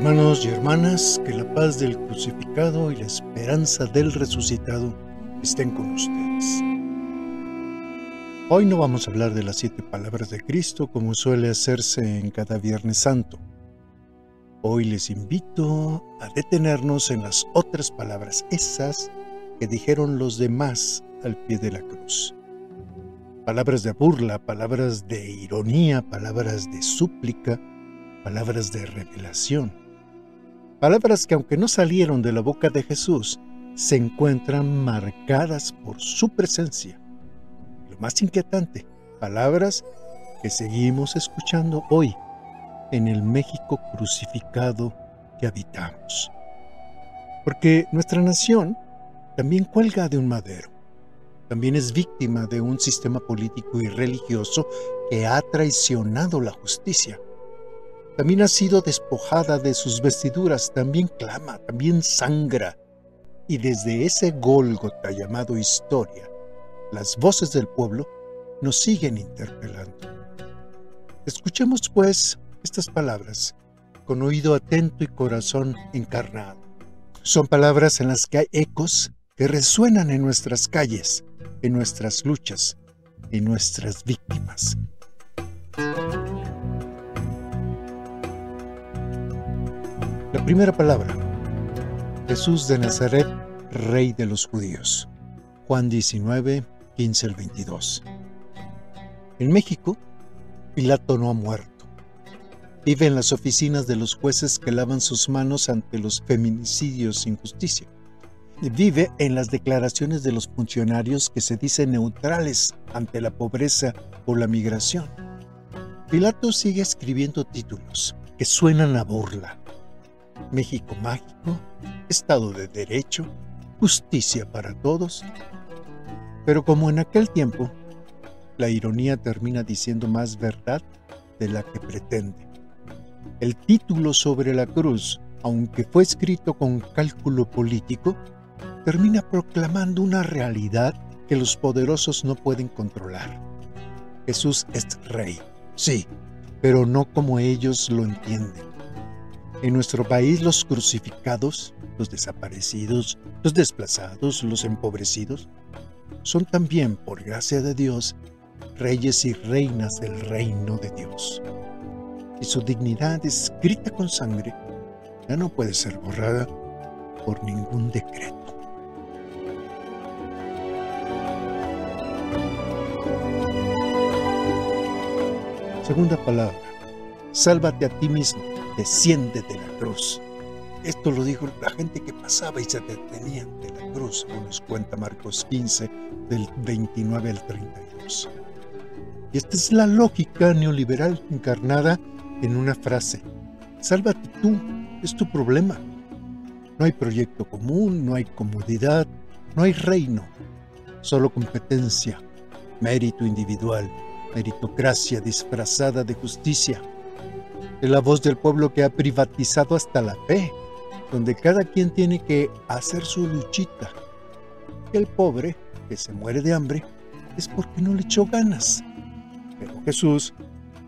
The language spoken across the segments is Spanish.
Hermanos y hermanas, que la paz del crucificado y la esperanza del resucitado estén con ustedes. Hoy no vamos a hablar de las 7 palabras de Cristo como suele hacerse en cada Viernes Santo. Hoy les invito a detenernos en las otras palabras, esas que dijeron los demás al pie de la cruz. Palabras de burla, palabras de ironía, palabras de súplica, palabras de revelación. Palabras que aunque no salieron de la boca de Jesús, se encuentran marcadas por su presencia. Lo más inquietante, palabras que seguimos escuchando hoy en el México crucificado que habitamos. Porque nuestra nación también cuelga de un madero. También es víctima de un sistema político y religioso que ha traicionado la justicia. También ha sido despojada de sus vestiduras, también clama, también sangra. Y desde ese Gólgota llamado historia, las voces del pueblo nos siguen interpelando. Escuchemos pues estas palabras con oído atento y corazón encarnado. Son palabras en las que hay ecos que resuenan en nuestras calles, en nuestras luchas, en nuestras víctimas. La primera palabra, Jesús de Nazaret, Rey de los Judíos. Juan 19, 15 al 22. En México, Pilato no ha muerto. Vive en las oficinas de los jueces que lavan sus manos ante los feminicidios sin justicia. Vive en las declaraciones de los funcionarios que se dicen neutrales ante la pobreza o la migración. Pilato sigue escribiendo títulos que suenan a burla. México mágico, Estado de Derecho, justicia para todos. Pero como en aquel tiempo, la ironía termina diciendo más verdad de la que pretende. El título sobre la cruz, aunque fue escrito con cálculo político, termina proclamando una realidad que los poderosos no pueden controlar. Jesús es rey, sí, pero no como ellos lo entienden. En nuestro país los crucificados, los desaparecidos, los desplazados, los empobrecidos, son también, por gracia de Dios, reyes y reinas del reino de Dios. Y su dignidad escrita con sangre ya no puede ser borrada por ningún decreto. Segunda palabra, sálvate a ti mismo, desciende de la cruz. Esto lo dijo la gente que pasaba y se detenía ante la cruz, como nos cuenta Marcos 15, del 29 al 32. Y esta es la lógica neoliberal encarnada en una frase. Sálvate tú, es tu problema. No hay proyecto común, no hay comodidad, no hay reino, solo competencia, mérito individual, meritocracia disfrazada de justicia. Es la voz del pueblo que ha privatizado hasta la fe, donde cada quien tiene que hacer su luchita. Y el pobre, que se muere de hambre, es porque no le echó ganas. Pero Jesús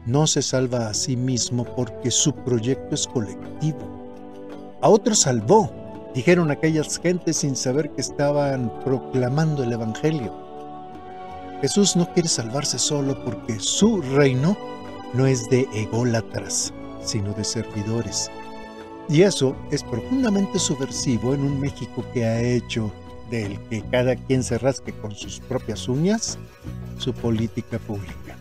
no se salva a sí mismo porque su proyecto es colectivo. A otros salvó, dijeron aquellas gentes sin saber que estaban proclamando el Evangelio. Jesús no quiere salvarse solo porque su reino no es de ególatras, sino de servidores. Y eso es profundamente subversivo en un México que ha hecho del que cada quien se rasque con sus propias uñas su política pública.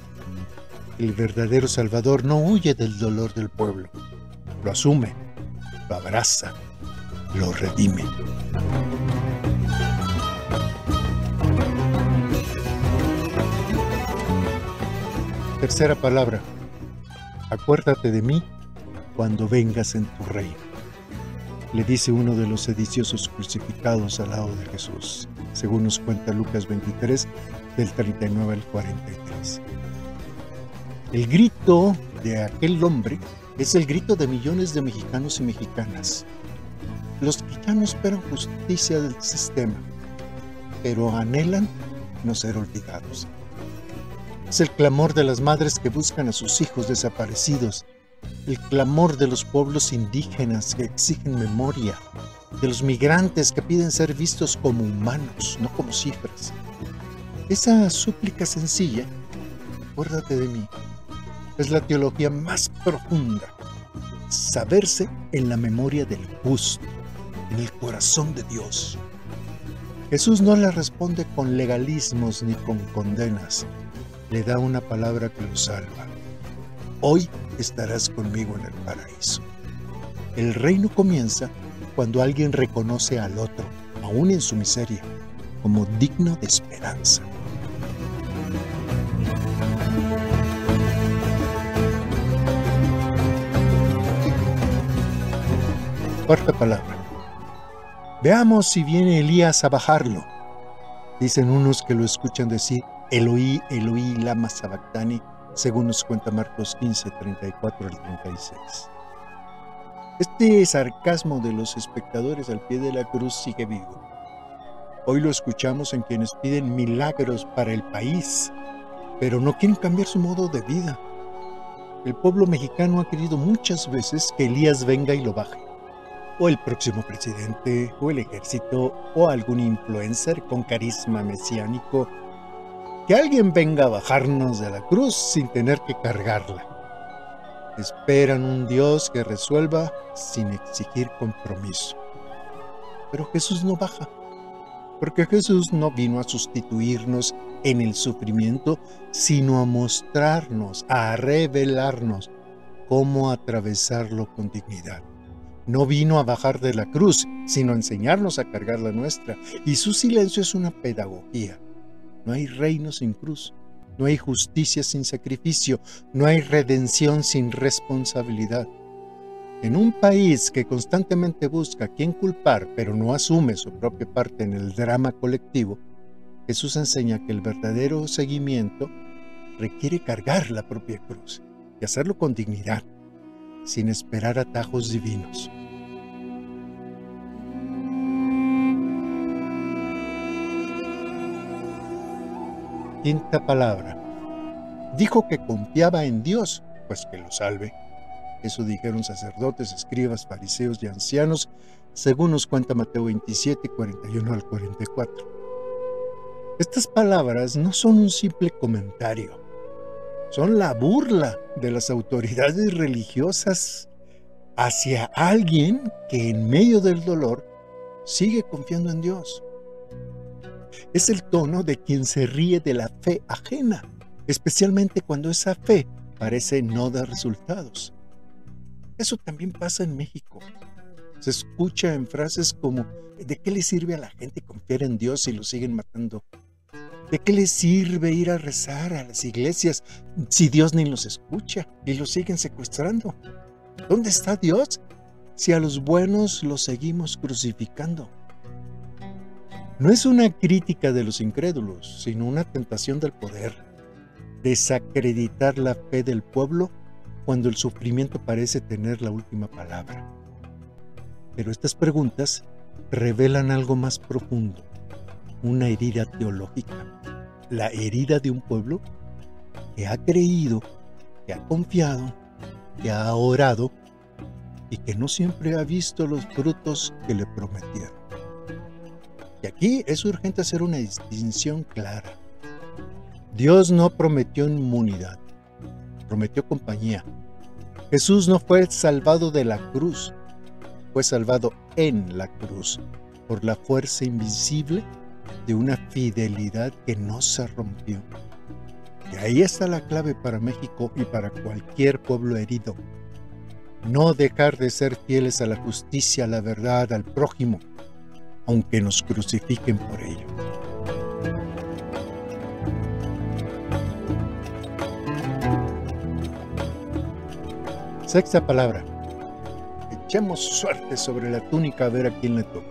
El verdadero Salvador no huye del dolor del pueblo, lo asume, lo abraza, lo redime. Tercera palabra, acuérdate de mí cuando vengas en tu reino, le dice uno de los sediciosos crucificados al lado de Jesús, según nos cuenta Lucas 23, del 39 al 43. El grito de aquel hombre es el grito de millones de mexicanos y mexicanas, los que ya no esperan justicia del sistema, pero anhelan no ser olvidados. Es el clamor de las madres que buscan a sus hijos desaparecidos el clamor de los pueblos indígenas que exigen memoria, de los migrantes que piden ser vistos como humanos, no como cifras. Esa súplica sencilla, acuérdate de mí, es la teología más profunda. Saberse en la memoria del justo, en el corazón de Dios. Jesús no le responde con legalismos ni con condenas. Le da una palabra que lo salva. Hoy estarás conmigo en el paraíso. El reino comienza cuando alguien reconoce al otro, aún en su miseria, como digno de esperanza. Cuarta palabra. Veamos si viene Elías a bajarlo. Dicen unos que lo escuchan decir, Eloí, Eloí, lama sabactani, según nos cuenta Marcos 15, 34 al 36. Este sarcasmo de los espectadores al pie de la cruz sigue vivo. Hoy lo escuchamos en quienes piden milagros para el país, pero no quieren cambiar su modo de vida. El pueblo mexicano ha querido muchas veces que Elías venga y lo baje. O el próximo presidente, o el ejército, o algún influencer con carisma mesiánico. Que alguien venga a bajarnos de la cruz sin tener que cargarla. Esperan un Dios que resuelva sin exigir compromiso. Pero Jesús no baja, porque Jesús no vino a sustituirnos en el sufrimiento, sino a mostrarnos, a revelarnos cómo atravesarlo con dignidad. No vino a bajar de la cruz, sino a enseñarnos a cargar la nuestra. Y su silencio es una pedagogía. No hay reino sin cruz. No hay justicia sin sacrificio. No hay redención sin responsabilidad. En un país que constantemente busca a quién culpar, pero no asume su propia parte en el drama colectivo, Jesús enseña que el verdadero seguimiento requiere cargar la propia cruz y hacerlo con dignidad, sin esperar atajos divinos. Quinta palabra. Dijo que confiaba en Dios, pues que lo salve. Eso dijeron sacerdotes, escribas, fariseos y ancianos, según nos cuenta Mateo 27, 41 al 44. Estas palabras no son un simple comentario, son la burla de las autoridades religiosas hacia alguien que en medio del dolor sigue confiando en Dios. Es el tono de quien se ríe de la fe ajena, especialmente cuando esa fe parece no dar resultados. Eso también pasa en México. Se escucha en frases como, ¿de qué le sirve a la gente confiar en Dios si lo siguen matando? ¿De qué le sirve ir a rezar a las iglesias si Dios ni los escucha y los siguen secuestrando? ¿Dónde está Dios si a los buenos los seguimos crucificando? No es una crítica de los incrédulos, sino una tentación del poder. Desacreditar la fe del pueblo cuando el sufrimiento parece tener la última palabra. Pero estas preguntas revelan algo más profundo, una herida teológica, la herida de un pueblo que ha creído, que ha confiado, que ha orado y que no siempre ha visto los frutos que le prometieron. Y aquí es urgente hacer una distinción clara. Dios no prometió inmunidad, prometió compañía. Jesús no fue salvado de la cruz, fue salvado en la cruz por la fuerza invisible de una fidelidad que no se rompió. Y ahí está la clave para México y para cualquier pueblo herido. No dejar de ser fieles a la justicia, a la verdad, al prójimo, aunque nos crucifiquen por ello. Sexta palabra. Echemos suerte sobre la túnica a ver a quién le toca.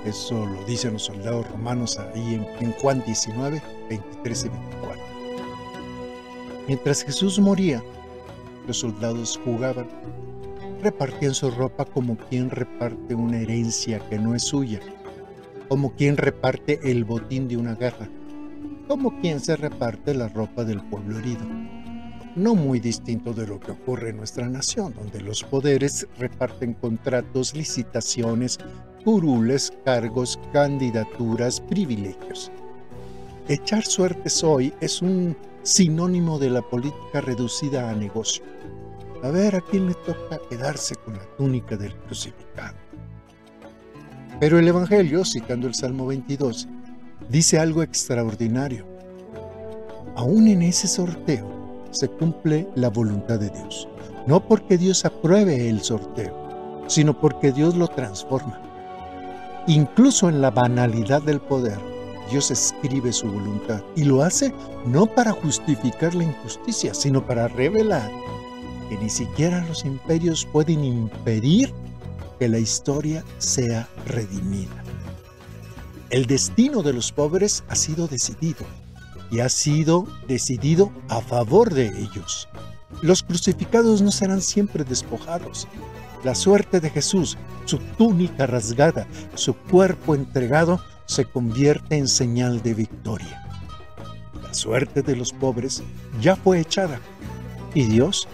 Eso lo dicen los soldados romanos ahí en Juan 19, 23 y 24. Mientras Jesús moría, los soldados jugaban. Repartían su ropa como quien reparte una herencia que no es suya, como quien reparte el botín de una guerra, como quien se reparte la ropa del pueblo herido. no muy distinto de lo que ocurre en nuestra nación, donde los poderes reparten contratos, licitaciones, curules, cargos, candidaturas, privilegios. Echar suertes hoy es un sinónimo de la política reducida a negocio. A ver a quién le toca quedarse con la túnica del crucificado. Pero el Evangelio, citando el Salmo 22, dice algo extraordinario. Aún en ese sorteo se cumple la voluntad de Dios. No porque Dios apruebe el sorteo, sino porque Dios lo transforma. Incluso en la banalidad del poder, Dios escribe su voluntad y lo hace no para justificar la injusticia, sino para revelar que ni siquiera los imperios pueden impedir que la historia sea redimida. El destino de los pobres ha sido decidido, y ha sido decidido a favor de ellos. Los crucificados no serán siempre despojados. La suerte de Jesús, su túnica rasgada, su cuerpo entregado, se convierte en señal de victoria. La suerte de los pobres ya fue echada, y Dios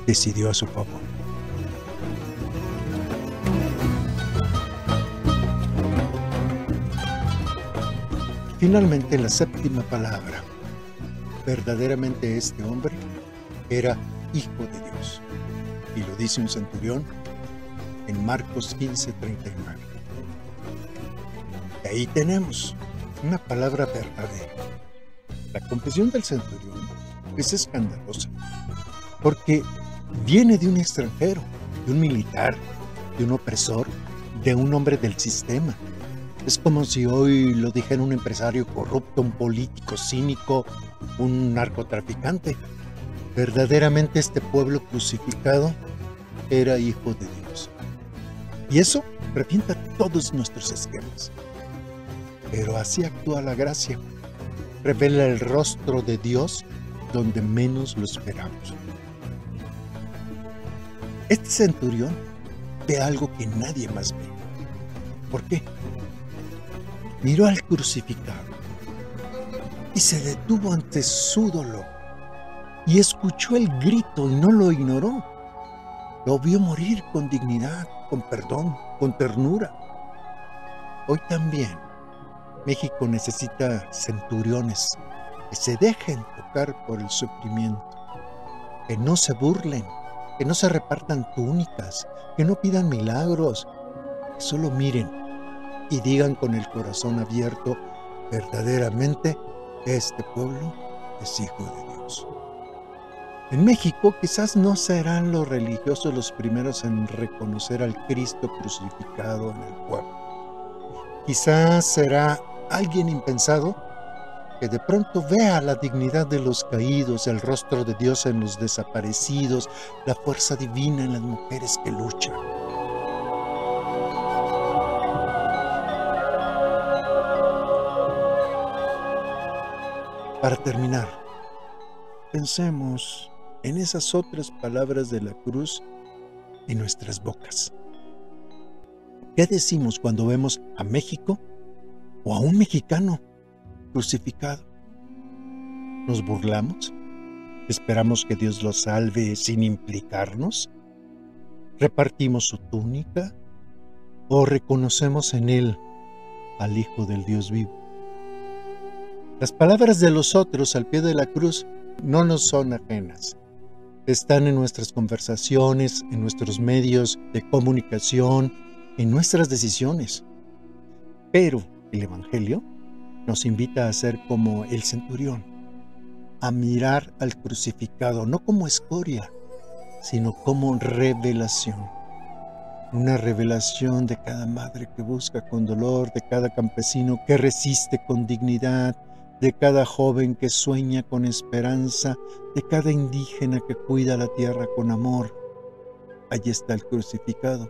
decidió a su favor. Finalmente, la séptima palabra. Verdaderamente este hombre era hijo de Dios. Y lo dice un centurión en Marcos 15:39. Y ahí tenemos una palabra verdadera. La confesión del centurión es escandalosa, porque viene de un extranjero, de un militar, de un opresor, de un hombre del sistema. Es como si hoy lo dijera un empresario corrupto, un político cínico, un narcotraficante. Verdaderamente este pueblo crucificado era hijo de Dios. Y eso revienta todos nuestros esquemas. Pero así actúa la gracia. Revela el rostro de Dios donde menos lo esperamos. Este centurión ve algo que nadie más ve. ¿Por qué? Miró al crucificado y se detuvo ante su dolor y escuchó el grito y no lo ignoró. Lo vio morir con dignidad, con perdón, con ternura. Hoy también México necesita centuriones que se dejen tocar por el sufrimiento, que no se burlen, que no se repartan túnicas, que no pidan milagros, que solo miren y digan con el corazón abierto, verdaderamente este pueblo es hijo de Dios. En México quizás no serán los religiosos los primeros en reconocer al Cristo crucificado en el pueblo. Quizás será alguien impensado que de pronto vea la dignidad de los caídos, el rostro de Dios en los desaparecidos, la fuerza divina en las mujeres que luchan. Para terminar, pensemos en esas otras palabras de la cruz en nuestras bocas. ¿Qué decimos cuando vemos a México o a un mexicano crucificado? ¿Nos burlamos? ¿Esperamos que Dios lo salve sin implicarnos? ¿Repartimos su túnica? ¿O reconocemos en él al Hijo del Dios vivo? Las palabras de los otros al pie de la cruz no nos son ajenas. Están en nuestras conversaciones, en nuestros medios de comunicación, en nuestras decisiones. Pero el Evangelio nos invita a ser como el centurión, a mirar al crucificado no como escoria, sino como revelación. Una revelación de cada madre que busca con dolor, de cada campesino que resiste con dignidad, de cada joven que sueña con esperanza, de cada indígena que cuida la tierra con amor. Allí está el crucificado,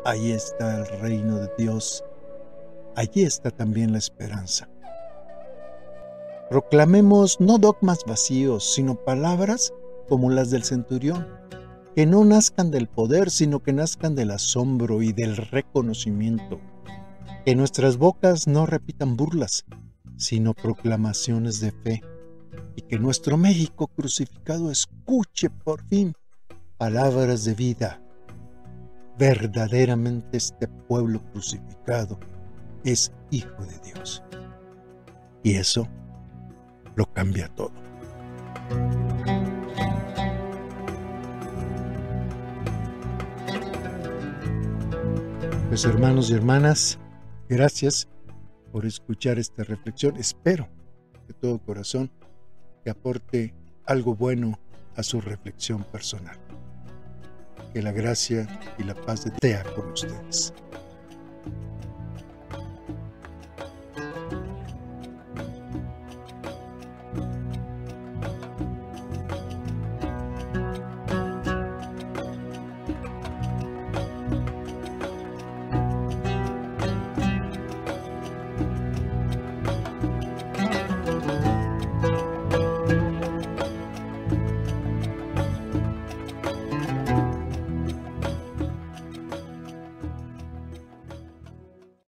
allí está el reino de Dios, allí está también la esperanza. Proclamemos no dogmas vacíos, sino palabras como las del centurión, que no nazcan del poder, sino que nazcan del asombro y del reconocimiento. Que nuestras bocas no repitan burlas, sino proclamaciones de fe, y que nuestro México crucificado escuche por fin palabras de vida. Verdaderamente este pueblo crucificado es hijo de Dios. Y eso lo cambia todo. Pues hermanos y hermanas, gracias por escuchar esta reflexión. Espero de todo corazón que aporte algo bueno a su reflexión personal. Que la gracia y la paz de sea con ustedes.